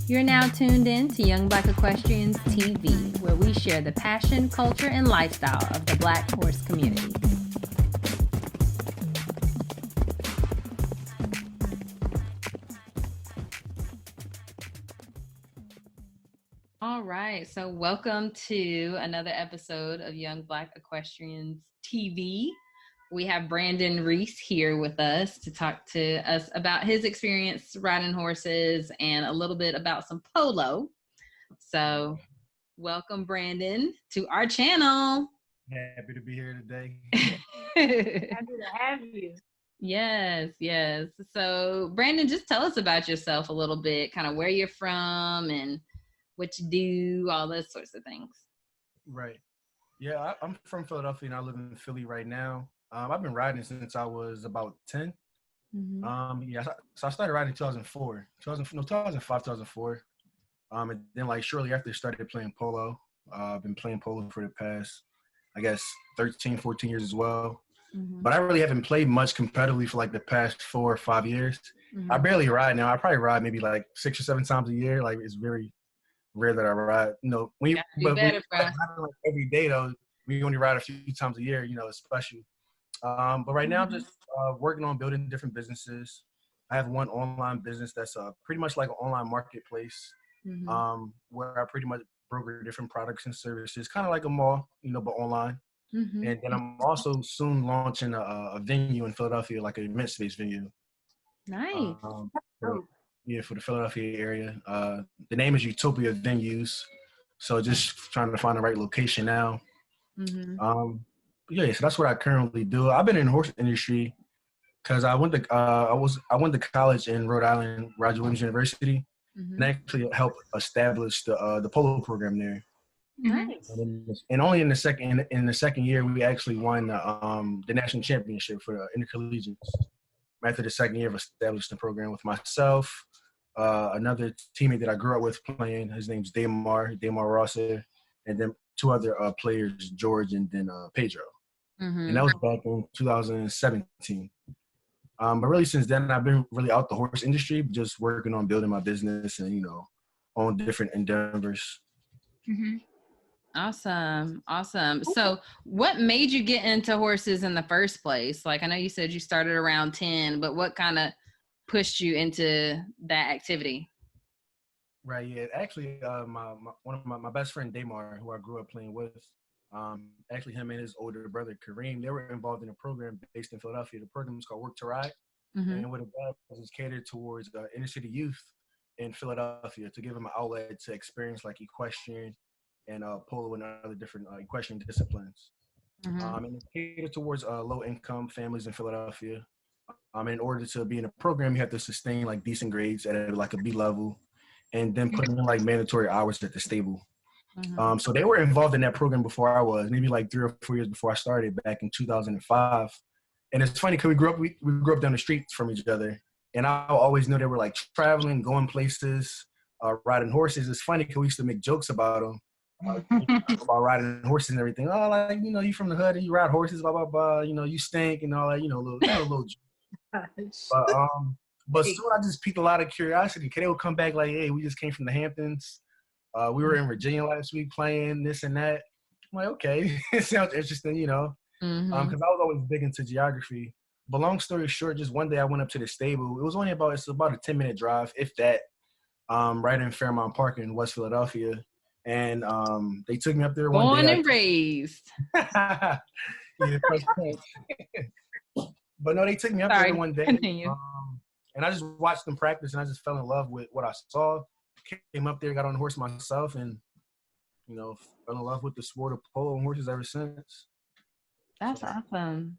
You're now tuned in to Young Black Equestrians TV, where we share the passion, culture, and lifestyle of the Black horse community. All right, so welcome to another episode of Young Black Equestrians TV. We have Brandon Rease here with us to talk to us about his experience riding horses and a little bit about some polo. So welcome, Brandon, to our channel. Happy to be here today. Happy to have you. Yes. So Brandon, just tell us about yourself a little bit, kind of where you're from and what you do, all those sorts of things. Right. Yeah, I'm from Philadelphia and I live in Philly right now. I've been riding since I was about 10. Mm-hmm. So I started riding in 2005, 2004. And then like shortly after I started playing polo. I've been playing polo for the past, I guess, 13, 14 years as well. Mm-hmm. But I really haven't played much competitively for like the past 4 or 5 years. Mm-hmm. I barely ride now. I probably ride maybe like 6 or 7 times a year. Like it's very rare that I ride. When you ride like every day though, when you only ride a few times a year, it's special. But right now I'm just working on building different businesses. I have one online business that's pretty much like an online marketplace, where I pretty much broker different products and services, kind of like a mall, but online. Mm-hmm. And then I'm also soon launching a venue in Philadelphia, like an event space venue. Nice. For the Philadelphia area. The name is Utopia Venues. So just trying to find the right location now. Mm-hmm. So that's what I currently do. I've been in the horse industry because I went to college in Rhode Island, Roger Williams University, and actually helped establish the polo program there. Nice. And only in the second year we actually won the national championship for the intercollegiates. After the second year of establishing the program with myself, another teammate that I grew up with playing, his name's Daymar Rosser, and then 2 other players, George and then Pedro. Mm-hmm. And that was back in 2017. But really since then, I've been really out the horse industry, just working on building my business and, on different endeavors. Mm-hmm. Awesome. So what made you get into horses in the first place? Like, I know you said you started around 10, but what kind of pushed you into that activity? Right. Yeah. Actually, one of my best friend, Daymar, who I grew up playing with, actually him and his older brother, Kareem, they were involved in a program based in Philadelphia. The program is called Work to Ride. Mm-hmm. And what it was catered towards inner city youth in Philadelphia to give them an outlet to experience like equestrian and polo and other different equestrian disciplines. Mm-hmm. And it's catered towards low-income families in Philadelphia. In order to be in a program, you have to sustain like decent grades at like a B level, and then put in like mandatory hours at the stable. Mm-hmm. So they were involved in that program before I was, maybe like 3 or 4 years before I started back in 2005. And it's funny because we grew up down the street from each other, and I always knew they were like traveling, going places, riding horses. It's funny because we used to make jokes about them. About riding horses and everything. Oh, like, you from the hood and you ride horses, blah, blah, blah. You stink and all that, little but soon I just piqued a lot of curiosity. They would come back like, hey, we just came from the Hamptons. We were in Virginia last week playing this and that. I'm like, okay, it sounds interesting, because I was always big into geography. But long story short, just one day I went up to the stable. It was only about a 10-minute drive, if that, right in Fairmount Park in West Philadelphia. And they took me up there one day. Born and raised. Yeah, first point. But no, they took me up there one day. And I just watched them practice, and I just fell in love with what I saw. Came up there, got on the horse myself, and, fell in love with the sport of polo and horses ever since. That's awesome.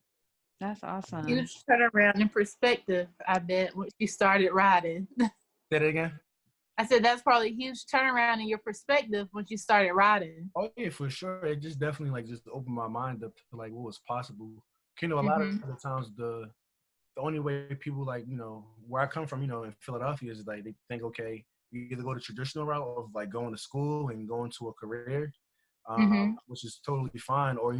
Huge turnaround in perspective, I bet, once you started riding. Say that again? I said that's probably a huge turnaround in your perspective once you started riding. Oh yeah, for sure. It just definitely just opened my mind up to like what was possible. A lot of the times the only way people where I come from, in Philadelphia is like they think, okay, you either go the traditional route of like going to school and going to a career, which is totally fine, or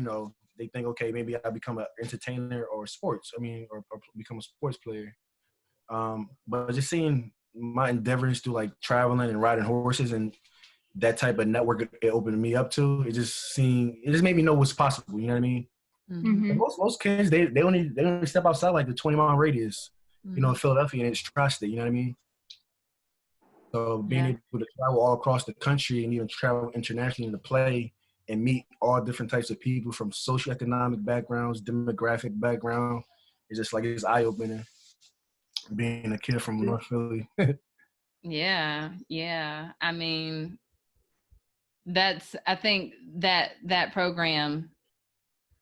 they think, okay, maybe I become an entertainer or sports. or become a sports player. But just seeing my endeavors through like traveling and riding horses and that type of network it opened me up to. It just made me know what's possible. You know what I mean? Mm-hmm. Most kids they only step outside like the 20-mile radius. You know, Philadelphia and its tri-state. You know what I mean? So being able to travel all across the country and even travel internationally to play and meet all different types of people from socioeconomic backgrounds, demographic background, it's eye-opening. Being a kid from North Philly. Yeah. I mean, I think that program,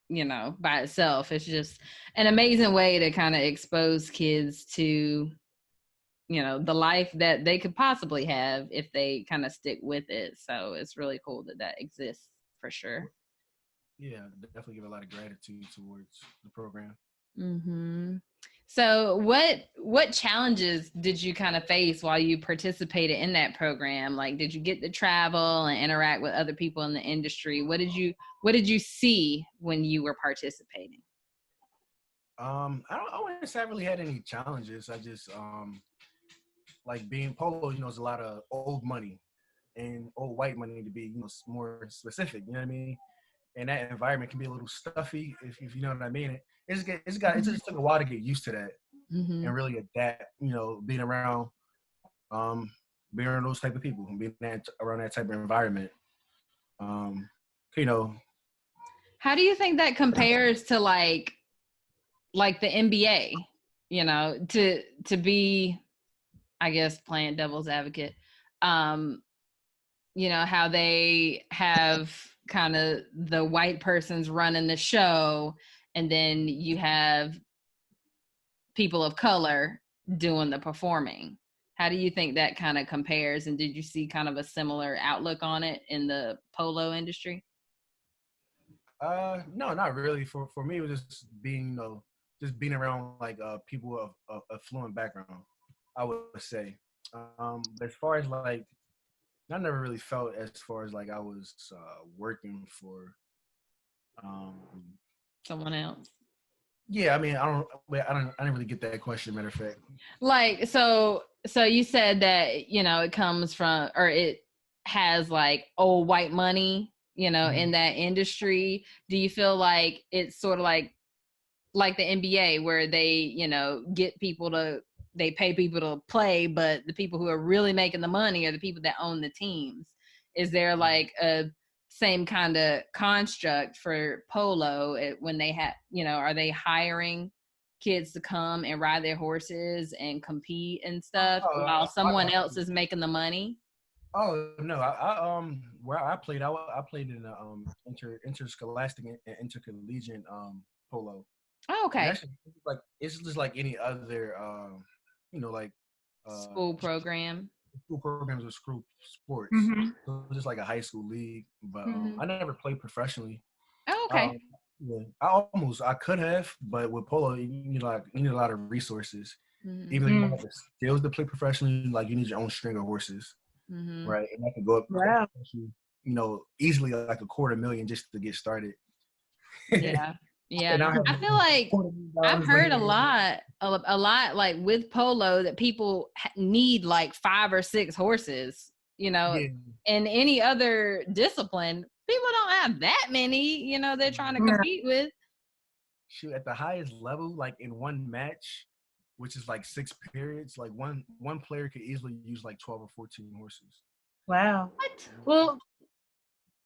you know, by itself is just an amazing way to kind of expose kids to, you know, the life that they could possibly have if they kind of stick with it. So it's really cool that exists for sure. Yeah, definitely give a lot of gratitude towards the program. So what challenges did you kind of face while you participated in that program? Like, did you get to travel and interact with other people in the industry? What did you see when you were participating? I wouldn't say I really had any challenges. I just like being polo, you know, it's a lot of old money and old white money to be, you know, more specific. You know what I mean? And that environment can be a little stuffy, if you know what I mean. It just took a while to get used to that and really adapt. You know, being around those type of people and being around that type of environment. You know. How do you think that compares to like the NBA? You know, to be, I guess, playing devil's advocate. You know, how they have kind of the white person's running the show, and then you have people of color doing the performing. How do you think that kind of compares? And did you see kind of a similar outlook on it in the polo industry? No, not really. For me, it was just being, you know, just being around like people of affluent background, I would say. But as far as like, I never really felt as far as like I was working for someone else. Yeah, I mean, I didn't really get that question. Matter of fact, like so you said that, you know, it comes from, or it has like old white money, you know, in that industry. Do you feel like it's sort of like the NBA where they, you know, they pay people to play, but the people who are really making the money are the people that own the teams? Is there like a same kind of construct for polo when they have, you know, are they hiring kids to come and ride their horses and compete and stuff while someone else is making the money? Oh no, where I played, I played in the interscholastic and intercollegiate polo. Oh, okay. It's just like any other you know, like school program. School programs or school sports. So just like a high school league, but I never played professionally. Oh, okay. Yeah, I could have, but with polo, you need a lot of resources. Even though you don't have the skills to play professionally, like you need your own string of horses, right? And that can go up, you know, easily like $250,000 just to get started. Yeah. I feel like I've heard a lot like with polo that people need like 5 or 6 horses, you know. In any other discipline, people don't have that many, you know, they're trying to compete with. Shoot, at the highest level, like in one match, which is like 6 periods, like one player could easily use like 12 or 14 horses. Wow. What? Well,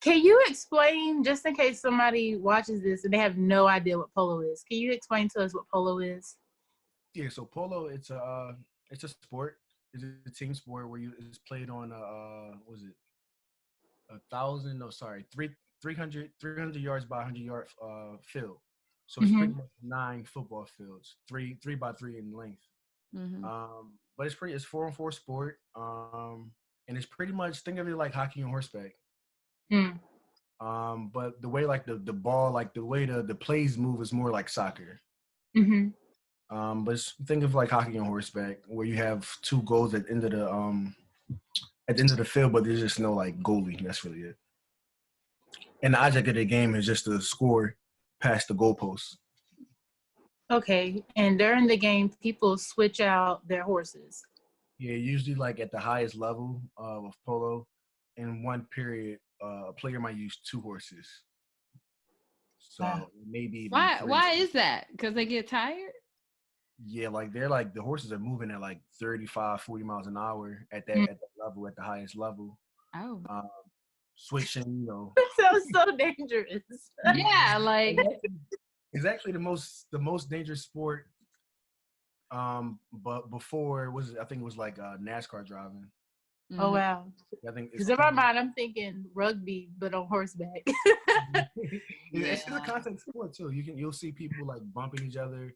can you explain, just in case somebody watches this and they have no idea what polo is, can you explain to us what polo is? Yeah, so polo, it's a sport. It's a team sport where it's played on was it 300 yards by 100-yard field. So it's pretty much 9 football fields, 3 by 3 in length. But it's 4-on-4 sport. And it's pretty much, think of it like hockey on horseback. But the way like the ball, like the way the plays move is more like soccer. But think of like hockey on horseback, where you have 2 goals at the end of the field, but there's just no like goalie. That's really it. And the object of the game is just to score past the goalpost. Okay, and during the game, people switch out their horses. Yeah, usually like at the highest level of polo, in one period, a player might use two horses. Wow. So maybe even Why? three. Why is that? Because they get tired. Yeah, like they're like the horses are moving at like 35, 40 miles an hour Mm. at that level, at the highest level. Oh, Um, switching, you know. That sounds so dangerous. yeah. Like, It's actually the most dangerous sport. But before it was, I think it was like NASCAR driving. Oh mhm. wow. I think it's Because in my mind, I'm thinking rugby, but on horseback. it's a Yeah. contact sport too. You'll see people like bumping each other,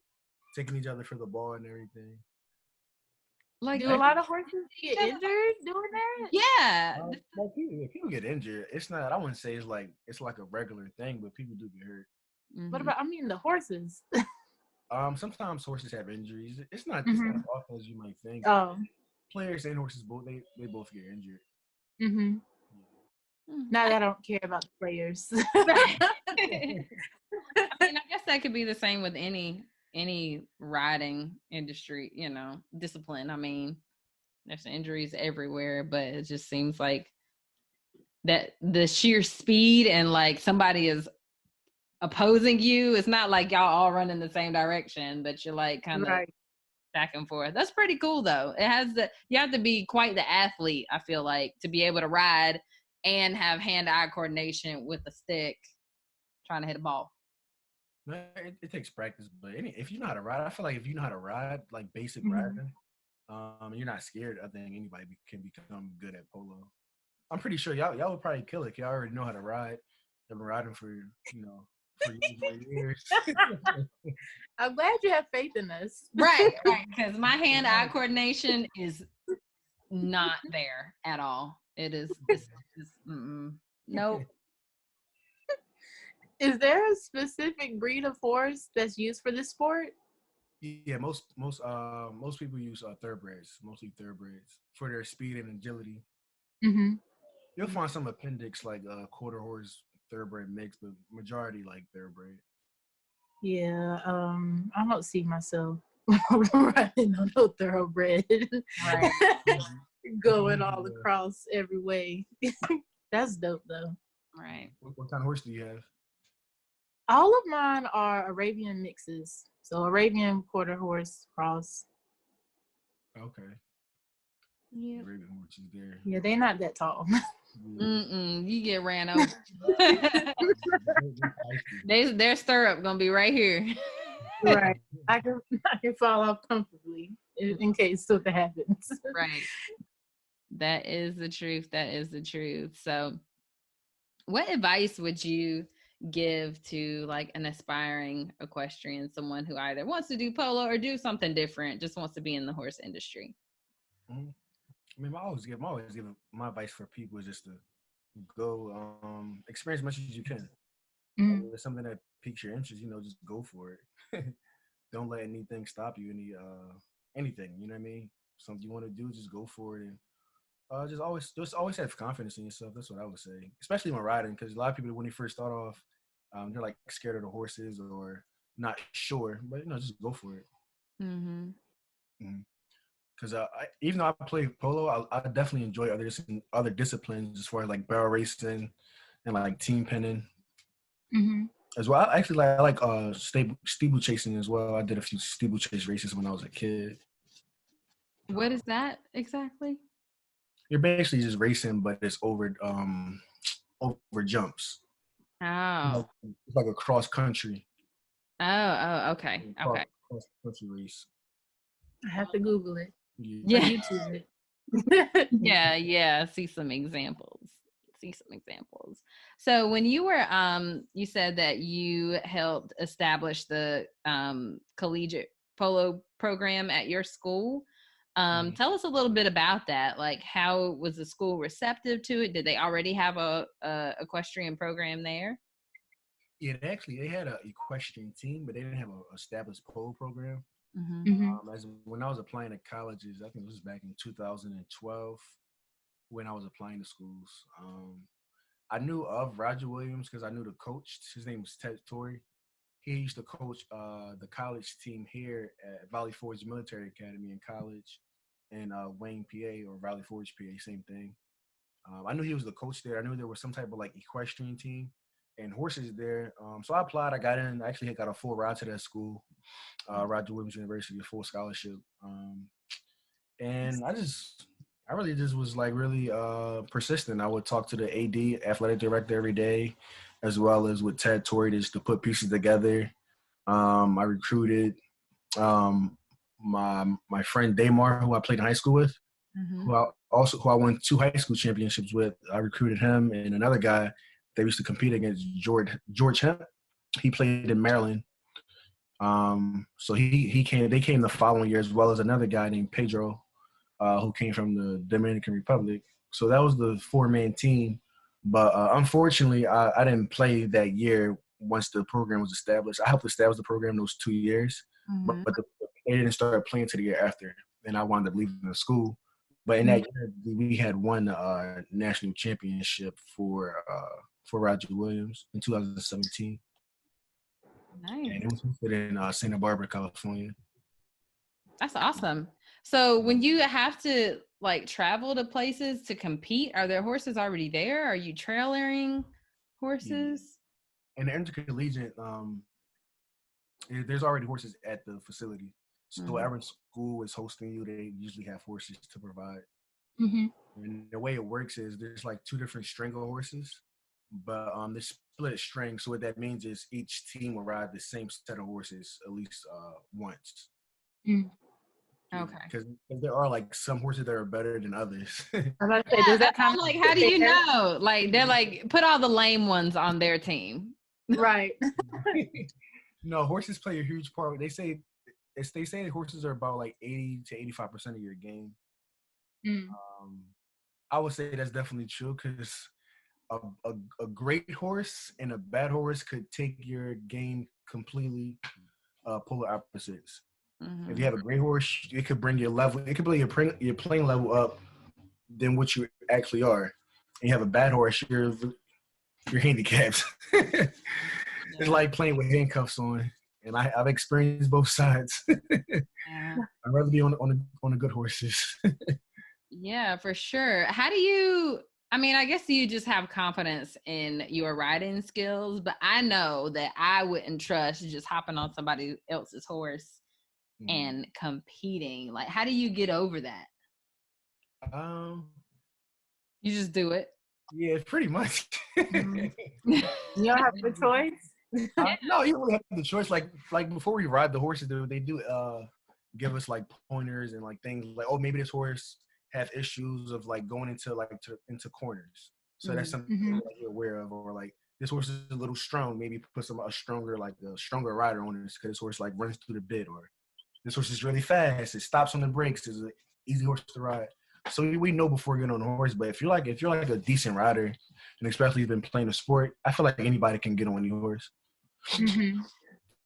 taking each other for the ball and everything. Like, Do a lot of horses get Yeah. injured doing that? yeah. Well, people get injured. It's not. I wouldn't say it's like a regular thing, but people do get hurt. What Mhm. about, I mean, the horses? Sometimes horses have injuries. It's not Hmm. as often as you might think. Oh. Players and horses both they both get injured. Hmm. Mhm. Not that I don't care about the players. Right. I mean, I guess that could be the same with any riding industry, discipline. I mean, there's injuries everywhere, but it just seems like that the sheer speed and like somebody is opposing you. It's not like y'all all run in the same direction, but you're like kind of Right. back and forth. That's pretty cool though. You have to be quite the athlete, I feel like, to be able to ride and have hand-eye coordination with a stick trying to hit a ball. No, it takes practice, but if you know how to ride, I feel like if you know how to ride, like basic Hmm. riding, you're not scared. I think anybody can become good at polo. I'm pretty sure y'all would probably kill it. Y'all already know how to ride. You've been riding for for years. I'm glad you have faith in us. Right, right. Because my hand-eye coordination is not there at all. It's nope. Is there a specific breed of horse that's used for this sport? Yeah, most people use thoroughbreds, mostly thoroughbreds for their speed and agility. Hmm. You'll find some appendix like quarter horse thoroughbred mix, but majority like thoroughbred. Yeah, I don't see myself riding on no thoroughbred, Right. going all across every way. That's dope though. Right. What kind of horse do you have? All of mine are Arabian mixes. So Arabian quarter horse cross. Okay, Yeah. Arabian horses there. Yeah, they're not that tall. Yeah. You get ran over. Their stirrup gonna be right here. Right. I can fall off comfortably in case something happens. Right. That is the truth. That is the truth. So, what advice would you give to like an aspiring equestrian, someone who either wants to do polo or do something different, just wants to be in the horse industry? Mhm. I mean, I always give my advice for people is just to go experience as much as you can. Like, Mm. if it's something that piques your interest, just go for it. Don't let anything stop you. Anything, you know what I mean? Something you want to do, just go for it, and just always have confidence in yourself. That's what I would say, especially when riding, because a lot of people when they first start off, they're like scared of the horses or not sure, but just go for it. Mm-hmm. Because even though I play polo, I definitely enjoy other disciplines as far as like barrel racing and like team penning Hmm. as well. I like steeplechasing as well. I did a few steeplechase races when I was a kid. What is that exactly? You're basically just racing, but it's over jumps. Oh. It's like a cross country. Oh, okay. Okay. Cross country race. I have to Google it or Yeah. YouTube it. Yeah. See some examples. So when you were you said that you helped establish the collegiate polo program at your school. Tell us a little bit about that. Like, how was the school receptive to it? Did they already have a equestrian program there? Yeah, they had an equestrian team, but they didn't have a established polo program. Mm-hmm. Hmm. As when I was applying to colleges, I think this was back in 2012 when I was applying to schools. I knew of Roger Williams because I knew the coach. His name was Ted Torrey. He used to coach the college team here at Valley Forge Military Academy in college. in Wayne, PA, or Valley Forge, PA, same thing. I knew he was the coach there. I knew there was some type of like equestrian team and horses there. So I applied. I got in. I actually got a full ride to that school, Roger Williams University, a full scholarship. And I really just was like really persistent. I would talk to the AD, athletic director, every day, as well as with Ted Torrey just to put pieces together. I recruited my friend Daymar, who I played in high school with, who I won 2 high school championships with. I recruited him and another guy that used to compete against George Hemp. He played in Maryland. So he came. They came the following year, as well as another guy named Pedro, who came from the Dominican Republic. So that was the 4-man team. But unfortunately, I didn't play that year once the program was established. I helped establish the program those 2 years, but they didn't start playing to the year after. And I wound up leaving the school. But in that year, we had won the national championship for Roger Williams in 2017. Nice. And it was hosted in Santa Barbara, California. That's awesome. So when you have to like travel to places to compete, are there horses already there? Are you trailering horses? And the intercollegiate, there's already horses at the facility. So whatever school is hosting you, they usually have horses to provide. And the way it works is there's like 2 different string of horses, but they split string. So what that means is each team will ride the same set of horses at least once. Okay. Because there are like some horses that are better than others. I was about to say, does that kind of like, how do you know? Like, they're like, put all the lame ones on their team. Right. No, horses play a huge part. They say horses are about like 80 to 85% of your game. I would say that's definitely true because a great horse and a bad horse could take your game completely polar opposites. If you have a great horse, it could bring your level. It could bring your playing level up than what you actually are. And you have a bad horse, you're handicapped. It's like playing with handcuffs on, and I've experienced both sides. I'd rather be on the good horses. Yeah, for sure. How do you? I mean, I guess you just have confidence in your riding skills, but I know that I wouldn't trust just hopping on somebody else's horse and competing. Like, how do you get over that? You just do it. Yeah, pretty much. You don't have a choice. No, you don't really have the choice. Like before we ride the horses, they do give us like pointers and like things like, oh, maybe this horse have issues of like going into corners. So that's something that you're aware of, or like this horse is a little strong. Maybe put a stronger rider on this because this horse like runs through the bit, or this horse is really fast. It stops on the brakes. It's an easy horse to ride. So we know before we get on the horse. But if you're like a decent rider, and especially you've been playing a sport, I feel like anybody can get on any horse.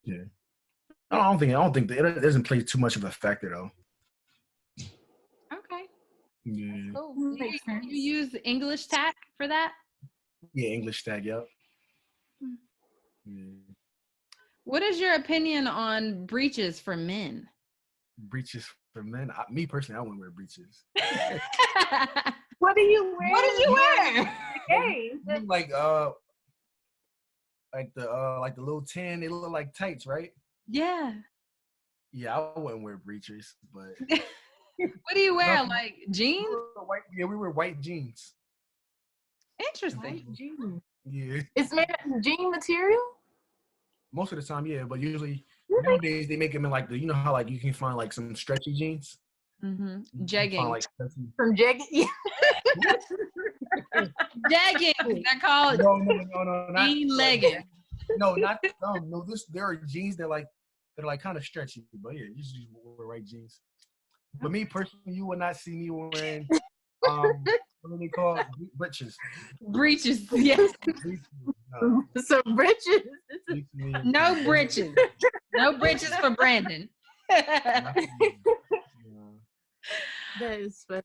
Yeah. I don't think it doesn't play too much of a factor though. Okay. Yeah. Cool. You use English tag for that? Yeah, English tag. Yep. Yeah. What is your opinion on breeches for men? Breeches for men? Me personally, I wouldn't wear breeches. What do you wear? What did you wear? Hey. Like the little tan, they look like tights, right? Yeah. Yeah, I wouldn't wear breeches, but what do you wear? Like jeans? We wear white jeans. Interesting. Jean. Yeah. It's made of jean material? Most of the time, yeah, but usually nowadays they make them in like how like you can find like some stretchy jeans. Jeggings. Like From jeggings? Yeah. Jeggings. They're called no, jean leggings. No, there are jeans that are like kind of stretchy, but yeah, you just wear white jeans. But me personally, you will not see me wearing what are they called? Breeches. Breeches, yes. No. So breeches. No breeches. No breeches for Brandon. That is funny.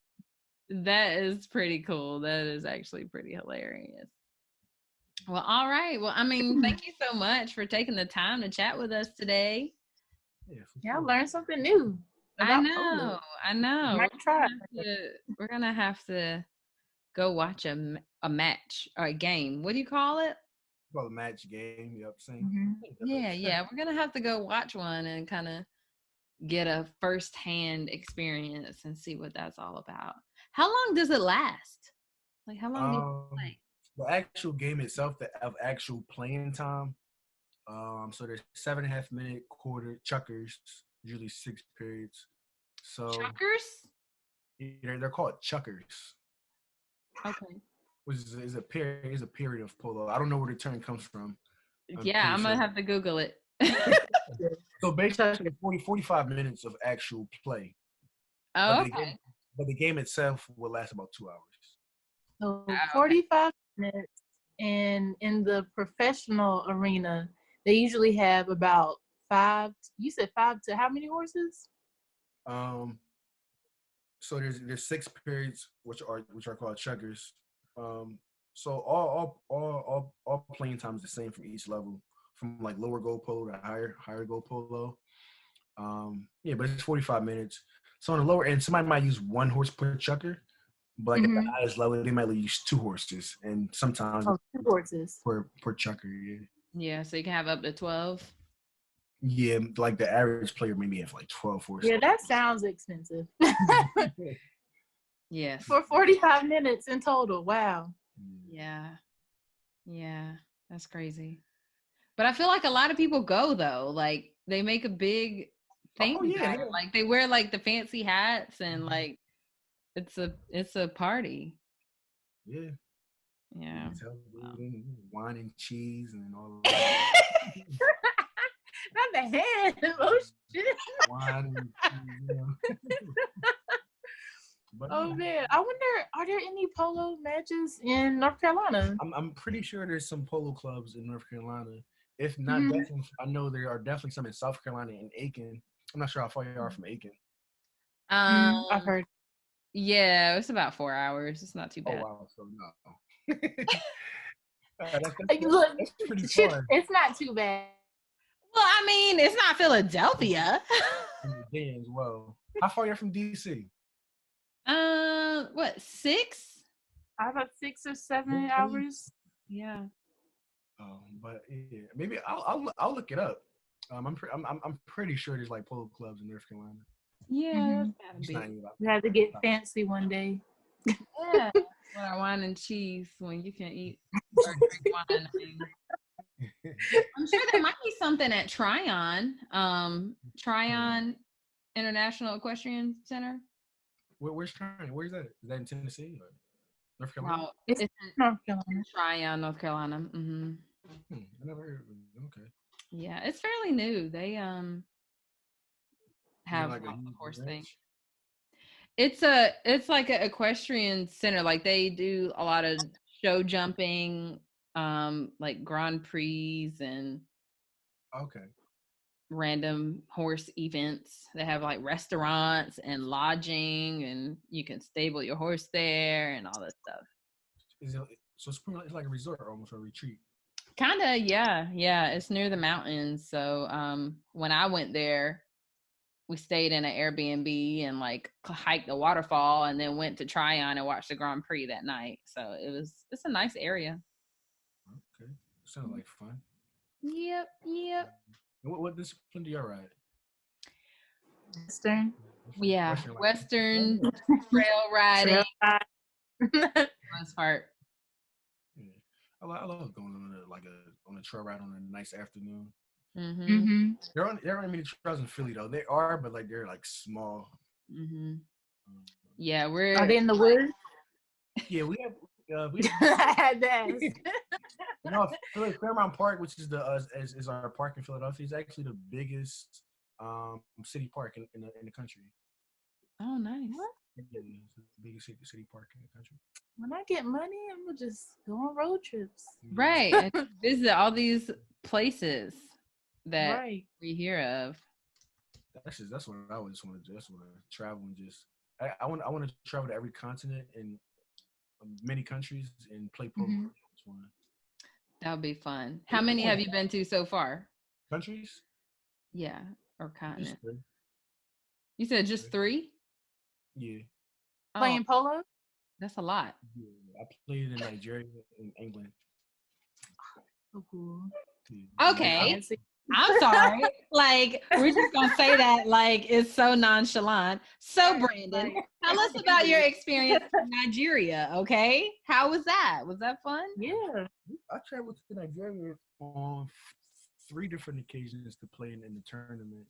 That is pretty cool. That is actually pretty hilarious. Well, all right. Well, I mean, thank you so much for taking the time to chat with us today. Yeah, I learned something new. I about know. polo. I know. Might try. We're gonna have to go watch a match or a game. What do you call it? Well, a match game. Yep, same. Mm-hmm. Yeah. We're gonna have to go watch one and kind of get a first-hand experience and see what that's all about. How long does it last? Like, how long do you play? The actual game itself, the of actual playing time. So there's 7.5 minute quarter chuckers, usually 6 periods. So Chuckers? they're called chuckers, Okay. which is a period of polo. I don't know where the term comes from. I'm Yeah, pretty I'm sure. gonna have to Google it. So basically, 45 minutes of actual play, but Oh, the okay. game, but the game itself will last about 2 hours. So Oh, okay. 45 minutes, and in the professional arena, they usually have about five. You said 5 to how many horses? Um, so there's 6 periods which are called checkers. So all playing time is the same from each level, from like lower goal polo to higher goal polo. Yeah, but it's 45 minutes. So on the lower end, somebody might use one horse per chucker, but like at the highest level, they might use two horses, and sometimes Oh, 2 horses. per chucker. Yeah, Yeah, so you can have up to 12. yeah, like the average player maybe have like 12 horses. Yeah, that sounds expensive. Yes. For 45 minutes in total. Wow. Yeah. That's crazy. But I feel like a lot of people go though. Like they make a big thing Oh yeah, about it. Like they wear like the fancy hats and like it's a party. yeah. Yeah. Wow. Wine and cheese and all of that. Not the hand. Oh shit. Wine and cheese, yeah. But Oh yeah, man. I wonder, are there any polo matches in North Carolina? I'm pretty sure there's some polo clubs in North Carolina. If not, Mhm. definitely, I know there are definitely some in South Carolina and Aiken. I'm not sure how far you are from Aiken. I've heard. Yeah, it's about 4 hours. It's not too Oh bad. wow, so no. Like, look, that's pretty shit, far. it's not too bad. Well, I mean, it's not Philadelphia. In Virginia as well. How far are you from DC? What, 6? About 6 or 7 Really? hours. Yeah. But yeah, maybe I'll look it up. I'm pretty sure there's like polo clubs in North Carolina. Yeah, that's gotta It's be. not even about You have to get fancy one day. Yeah. Well, wine and cheese when you can eat or drink wine. I'm sure there might be something at Tryon. Tryon International Equestrian Center. Where's Tryon? Where's that? Is that in Tennessee or North Carolina? No, It's it's North in Carolina. Tryon, North Carolina. I never heard of it. Okay. Yeah, it's fairly new. They Is it have like a lots of huge horse things. ranch? It's like an equestrian center. Like they do a lot of show jumping, like Grand Prix and Okay. random horse events. They have like restaurants and lodging, and you can stable your horse there and all that stuff. Is it so? It's pretty, it's like a resort, almost a retreat. Kinda, yeah. It's near the mountains. So when I went there, we stayed in an Airbnb and like hiked the waterfall and then went to Tryon and watched the Grand Prix that night. So it's a nice area. Okay. Sounds like fun. Yep. And what discipline do y'all ride? Western. Yeah. Western, like Western trail riding. Trail ride. Most part. yeah. I love going on a trail ride on a nice afternoon. Mm-hmm. There aren't many trails in Philly though. They are, but like they're like small. Mm-hmm. Yeah, Are they in the woods? Yeah, we have I had to ask. Fairmount Park, which is is our park in Philadelphia, is actually the biggest city park in the country. Oh, nice. Yeah, it's the biggest city park in the country. When I get money, I'm gonna just go on road trips. Right. And visit all these places that Right. we hear of. That's what I would just want to do. Just want to travel and just I want to travel to every continent and many countries and play polo. That would be fun. How many have you been to so far? Countries? Yeah, or continent. You said just 3? Yeah. Playing polo? That's a lot. Yeah. I played in Nigeria and England. So cool. Yeah. Okay. I'm sorry. Like, we're just going to say that like it's so nonchalant. So, Brandon, tell us about your experience in Nigeria, okay? How was that? Was that fun? Yeah. I traveled to Nigeria on 3 different occasions to play in the tournament.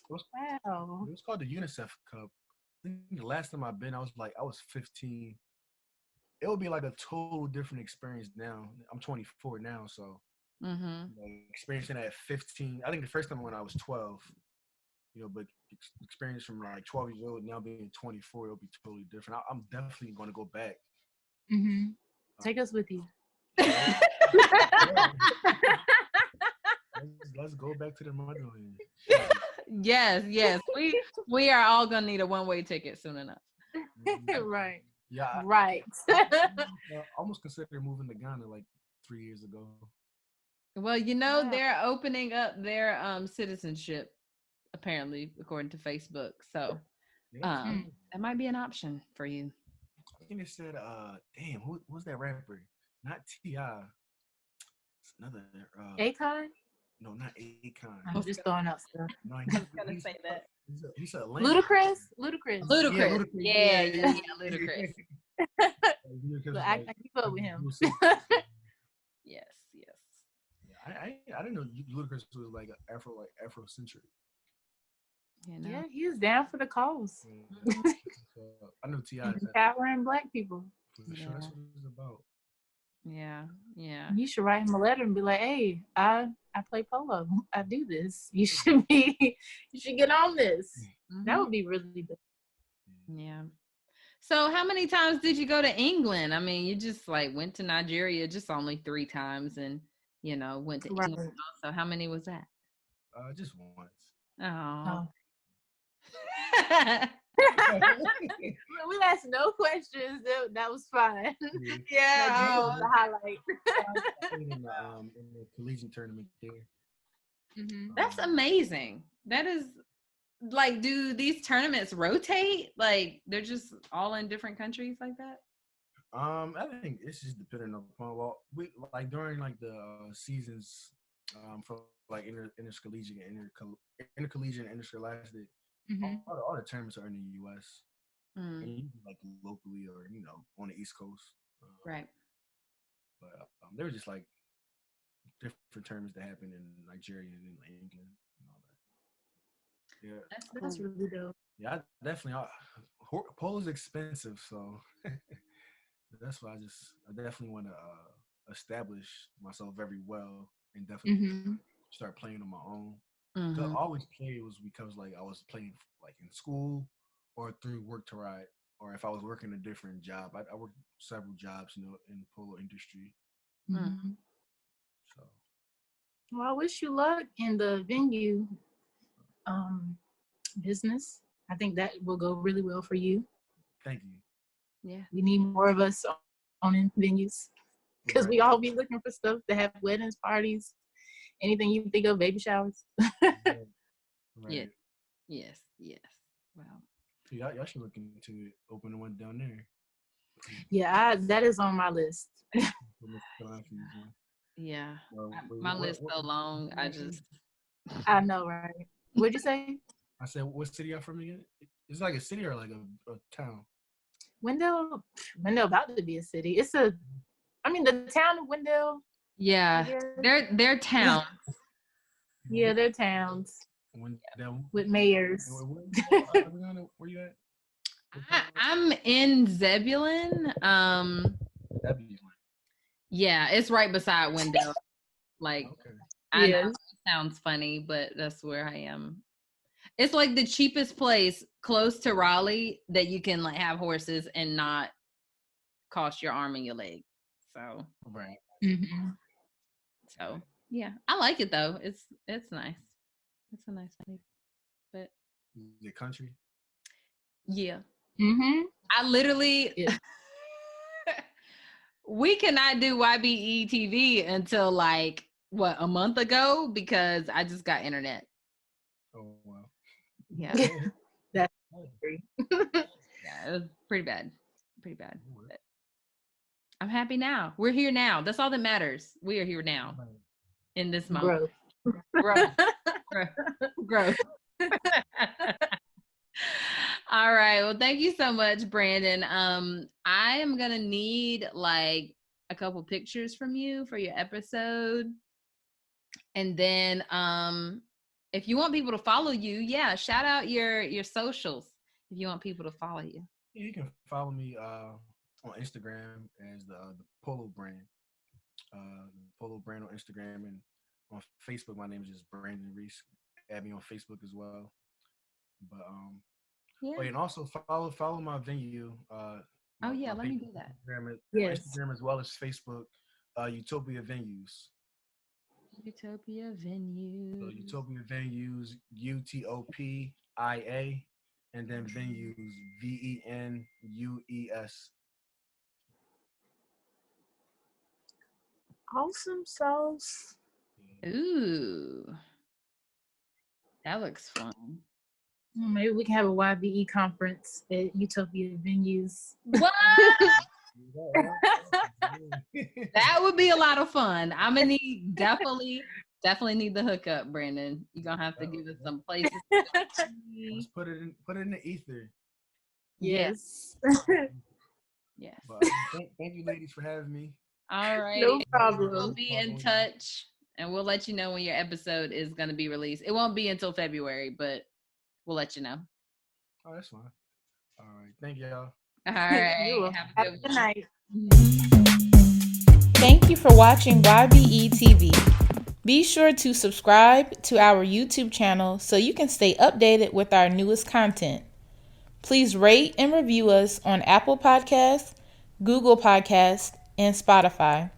Wow. It was called the UNICEF Cup. I think the last time I've been, I was 15. It would be like a total different experience now. I'm 24 now, so experiencing that at 15. I think the first time when I was 12, but experience from like 12 years old now being 24, it'll be totally different. I'm definitely going to go back. Take us with you. Let's go back to the motherland. Yes. We are all gonna need a one-way ticket soon enough. Right. Yeah. Right. I almost considered moving to Ghana like 3 years ago. Well, they're opening up their citizenship, apparently, according to Facebook. So that might be an option for you. I think it said, damn, who was that rapper? Not T.I. It's another Akon? No, not Akon. I'm just throwing out stuff. No, I was gonna say that. He's a Ludacris? Ludacris. Yeah, Ludacris. I keep up with him. Yes. Yeah, I didn't know Ludacris was like Afrocentric. Yeah, he was down for the cause. So, I know T.I. empowering Black people. For sure, that's what it's about. Yeah. You should write him a letter and be like, "Hey, I play polo. I do this. You should get on this." That would be really good. Yeah. So how many times did you go to England? I mean, you just like went to Nigeria just only 3 times and, went to England also. How many was that? Just once. Oh. We asked no questions. That was fine. Yeah. That was the highlight. in the collegiate tournament there. That's amazing. That is like, do these tournaments rotate? Like they're just all in different countries like that? I think it's just depending upon we like during like the seasons for like intercollegiate and intercollegiate and interscholastic. All the tournaments are in the U.S. And like locally or on the East Coast. Right. But they were just like different tournaments that happen in Nigeria and in England and all that. Yeah, that's really dope. Yeah, I definitely. Polo's expensive, so that's why I definitely want to establish myself very well and definitely start playing on my own. I always played was because like I was playing like in school or through work to ride, or if I was working a different job. I worked several jobs, in the polo industry. So, well, I wish you luck in the venue business. I think that will go really well for you. Thank you. Yeah, we need more of us owning venues because we all be looking for stuff to have weddings, parties, anything you think of, baby showers. Right. Yes. Wow. Y'all should look into it. Open one down there. Yeah, that is on my list. Yeah. My list so long. I know, right? What'd you say? I said, what city y'all from again? It's like a city or like a town? Wendell about to be a city. The town of Wendell. Yeah, they're towns. Yeah, they're towns. With mayors. Where you at? I'm in Zebulon. Zebulon. Yeah, it's right beside Wendell. Like, okay. I know it sounds funny, but that's where I am. It's like the cheapest place close to Raleigh that you can like have horses and not cost your arm and your leg. So right. So yeah, I like it though. It's nice. It's a nice place. But the country. Yeah. I literally. We cannot do YBE TV until like a month ago because I just got internet. Oh wow. Yeah. Yeah, it was pretty bad. Pretty bad. But I'm happy now. We're here now. That's all that matters. We are here now in this moment. Growth. Growth. All right. Well, thank you so much, Brandon. I am gonna need like a couple pictures from you for your episode. And then if you want people to follow you, yeah, shout out your socials if you want people to follow you. Yeah, you can follow me on Instagram as the Polo brand. Polo brand on Instagram, and on Facebook my name is just Brandon Rease. Add me on Facebook as well. But Yeah. and also follow my venue. Oh yeah, let me do that. Instagram as well as Facebook. Utopia Venues. Utopia Venues. So Utopia Venues, UTOPIA, and then venues, VENUES. Awesome sauce. Ooh, that looks fun. Maybe we can have a YBE conference at Utopia Venues. What? That would be a lot of fun. I'm gonna need definitely need the hookup, Brandon. You're gonna have to give us some places. Let's put it in the ether. Yes. Yes. But, thank you, ladies, for having me. All right. No problem. We'll be in touch, and we'll let you know when your episode is gonna be released. It won't be until February, but we'll let you know. Oh, that's fine. All right. Thank y'all. All right. Have a good night. Thank you for watching YBE TV. Be sure to subscribe to our YouTube channel so you can stay updated with our newest content. Please rate and review us on Apple Podcasts, Google Podcasts, and Spotify.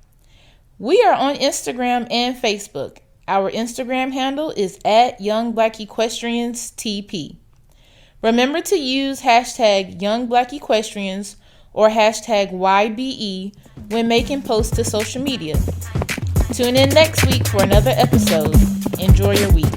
We are on Instagram and Facebook. Our Instagram handle is @YoungBlackEquestriansTP. Remember to use hashtag YoungBlackEquestrians or hashtag YBE when making posts to social media. Tune in next week for another episode. Enjoy your week.